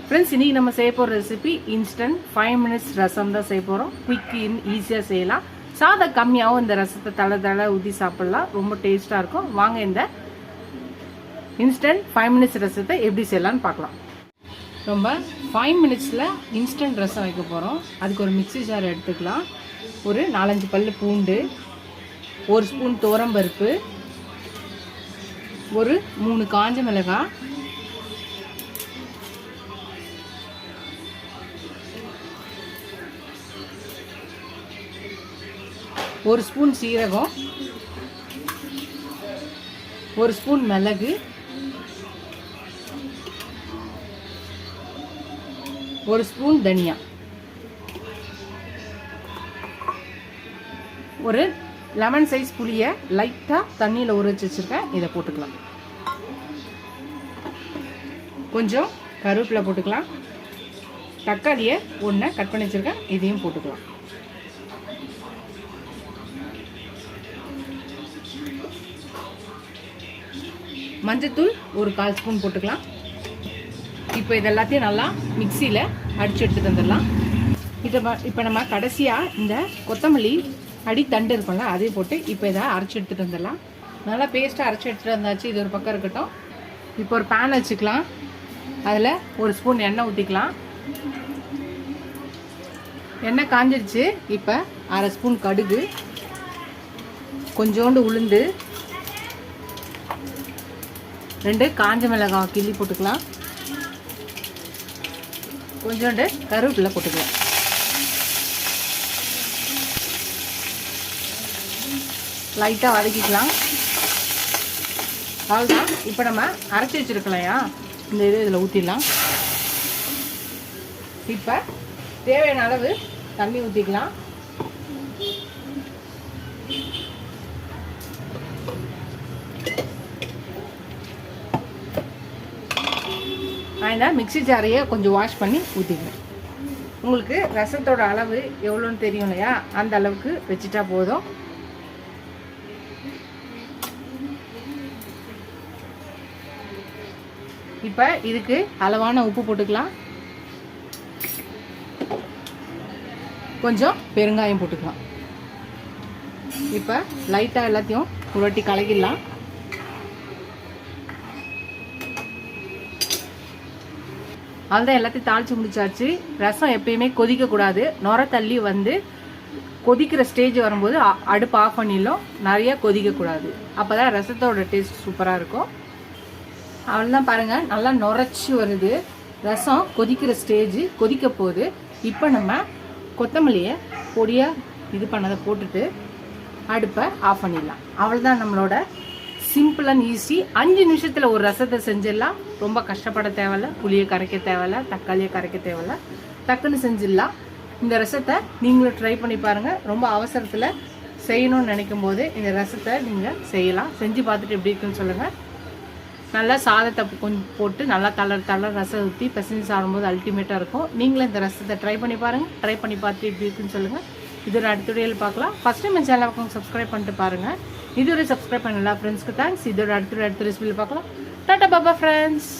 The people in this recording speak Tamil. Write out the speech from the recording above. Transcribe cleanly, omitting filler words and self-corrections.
ஃப்ரெண்ட்ஸ், இன்றைக்கி நம்ம செய்ய போகிற ரெசிபி இன்ஸ்டன்ட் 5 மினிட்ஸ் ரசம் தான் செய்ய போகிறோம். குயிக் ஈஸியாக செய்யலாம். சாதம் கம்மியாகவும் இந்த ரசத்தை தலை ஊற்றி சாப்பிட்லாம். ரொம்ப டேஸ்ட்டாக இருக்கும். வாங்க இந்த இன்ஸ்டன்ட் 5 மினிட்ஸ் ரசத்தை எப்படி செய்யலான்னு பார்க்கலாம். ரொம்ப 5 மினிட்ஸில் இன்ஸ்டன்ட் ரசம் வைக்க போகிறோம். அதுக்கு ஒரு மிக்ஸி ஜார் எடுத்துக்கலாம். ஒரு 4-5 பல்லு பூண்டு, 1 ஸ்பூன் துவரம்பருப்பு, ஒரு 3 காஞ்ச மிளகாய், ஒரு ஸ்பூன் சீரகம், 1 ஸ்பூன் மிளகு, 1 ஸ்பூன் தனியா, ஒரு லெமன் சைஸ் புளியை லைட்டாக தண்ணியில் ஊற வச்சுருக்கேன். இதை போட்டுக்கலாம். கொஞ்சம் கருவேப்பிலை போட்டுக்கலாம். தக்காளியை ஒன்றை கட் பண்ணி வச்சுருக்கேன். இதையும் போட்டுக்கலாம். மஞ்சத்தூள் ஒரு 1/4 ஸ்பூன் போட்டுக்கலாம். இப்போ இதெல்லாத்தையும் நல்லா மிக்சியில் அடித்து எடுத்துகிட்டு வந்துடலாம். இப்போ நம்ம கடைசியாக இந்த கொத்தமல்லி அடித்தண்டு இருக்கும்ல, அதையும் போட்டு இப்போ இதை அரைச்சி எடுத்துகிட்டு வந்துடலாம். நல்லா பேஸ்ட்டாக அரைச்சி எடுத்துகிட்டு வந்தாச்சு. இது ஒரு பக்கம் இருக்கட்டும். இப்போ ஒரு பேன் வச்சுக்கலாம். அதில் 1 ஸ்பூன் எண்ணெய் ஊற்றிக்கலாம். எண்ணெய் காஞ்சிடுச்சு. இப்போ 1/2 ஸ்பூன் கடுகு, கொஞ்சோண்டு உளுந்து, 2 காஞ்ச மிளகாய் கிள்ளி போட்டுக்கலாம். கொஞ்சோண்டு கருவேப்பிலை போட்டுக்கலாம். லைட்டாக வதக்கிக்கலாம். அவ்வளோதான். இப்போ நம்ம அரைச்சி வச்சுருக்கலையா, இந்த இதில் ஊற்றிடலாம். இப்போ தேவையான அளவு தண்ணி ஊற்றிக்கலாம். நான் இந்த மிக்ஸி ஜாரையை கொஞ்சம் வாஷ் பண்ணி ஊற்றிக்கிறேன். உங்களுக்கு ரசத்தோட அளவு எவ்வளோன்னு தெரியும் இல்லையா, அந்த அளவுக்கு வச்சுட்டா போதும். இப்போ இதுக்கு அளவான உப்பு போட்டுக்கலாம். கொஞ்சம் பெருங்காயம் போட்டுக்கலாம். இப்போ லைட்டாக எல்லாத்தையும் உருட்டி கலக்கிடலாம். அதுதான் எல்லாத்தையும் தாளித்து முடிச்சாச்சு. ரசம் எப்பயுமே கொதிக்கக்கூடாது. நுர தள்ளி கொதிக்கிற ஸ்டேஜ் வரும்போது அடுப்பு ஆஃப் பண்ணிடலாம். நிறைய கொதிக்கக்கூடாது. அப்போ தான் ரசத்தோட டேஸ்ட் சூப்பராக இருக்கும். அவ்வளோதான். பாருங்கள், நல்லா நுரைச்சி வருது. ரசம் கொதிக்கிற ஸ்டேஜ் கொதிக்க போகுது. இப்போ நம்ம கொத்தமல்லியை பொடியாக இது பண்ணதை போட்டுட்டு அடுப்பை ஆஃப் பண்ணிடலாம். அவ்வளோதான். நம்மளோட சிம்பிள் அண்ட் ஈஸி 5 நிமிஷத்தில் ஒரு ரசத்தை செஞ்சிடலாம். ரொம்ப கஷ்டப்பட தேவையில்ல. புளியை கரைக்க தேவையில்ல, தக்காளியை கரைக்க தேவையில்ல. டக்குன்னு செஞ்சிடலாம். இந்த ரசத்தை நீங்களும் ட்ரை பண்ணி பாருங்கள். ரொம்ப அவசரத்தில் செய்யணும்னு நினைக்கும் போது இந்த ரசத்தை நீங்கள் செய்யலாம். செஞ்சு பார்த்துட்டு எப்படி இருக்குன்னு சொல்லுங்கள். நல்லா சாதத்தை கொஞ்சம் போட்டு நல்லா தளர் ரசம் ஊற்றி பிசைஞ்சு சாப்பிடும்போது அல்டிமேட்டாக இருக்கும். நீங்களும் இந்த ரசத்தை ட்ரை பண்ணி பாருங்கள். ட்ரை பண்ணி பார்த்துட்டு எப்படி இருக்குன்னு சொல்லுங்கள். இதோட அடுத்த வீடியோவில் பார்க்கலாம். ஃபஸ்ட்டு நம்ம சேனல் பக்கம் சப்ஸ்கிரைப் பண்ணிட்டு பாருங்கள். இதுவரை சப்ஸ்கிரைப் பண்ணலாம். ஃப்ரெண்ட்ஸ்க்கு தேங்க்ஸ். இதோட அடுத்த ரெசிபியில் பார்க்கலாம். டாடா பாபா ஃப்ரெண்ட்ஸ்.